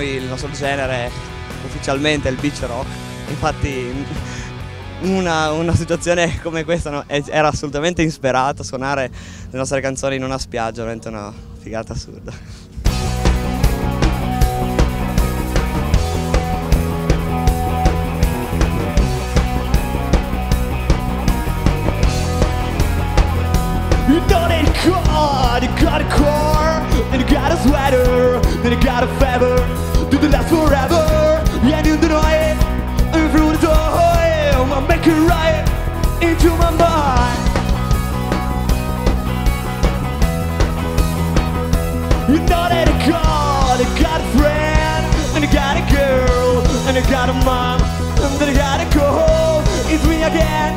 noi il nostro genere ufficialmente è il beach rock, infatti una situazione come questa era assolutamente insperata, suonare le nostre canzoni in una spiaggia, veramente una figata assurda. You don't need a car, you got a car, and you got a sweater, then you got a feather, do the last forever, and you know it, and through the door, I'll make it right into my mind. You know that a car, you got a friend, and you got a girl, and you got a mom, and then you got a go, it's me again,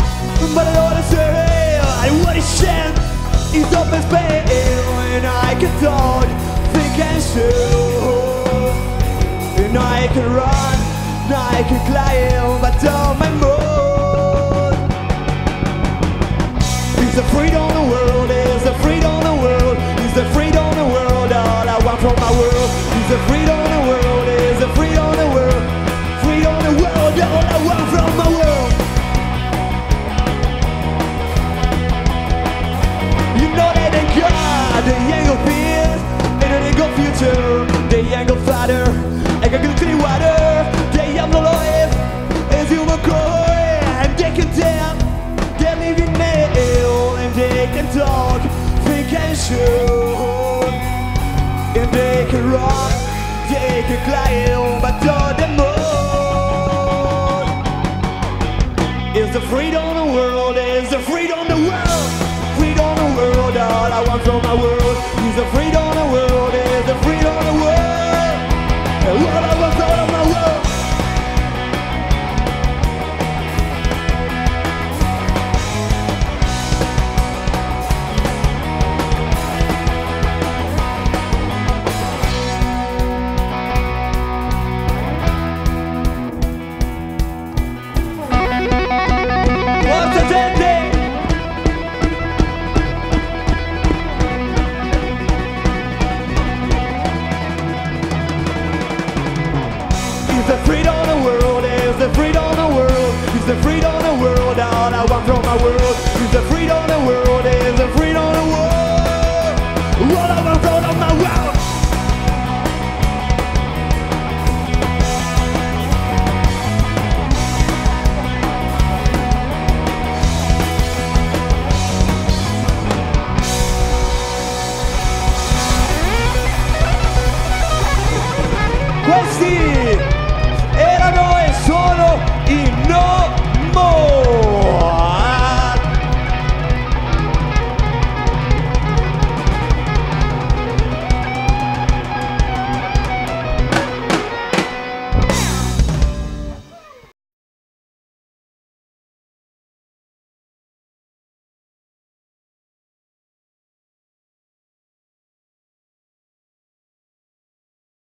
but I don't wanna say, I want to share. It's open space and I can talk, think and show. And I can run, and I can climb, but on my mood. It's the freedom the world, it's the freedom the world, it's the freedom the world, all I want from my world. It's the freedom the world, it's the freedom the world, freedom the world, all I want from my world. You know that they got the young fears and the young future, the young father, and the clean water, the young life, as you will go, and they can tell, they live in mail, and they can talk, think and show, and they can rock, they can climb, but on the moon. It's the freedom of the world, it's the freedom of the world. Freedom the world, all I want from my world.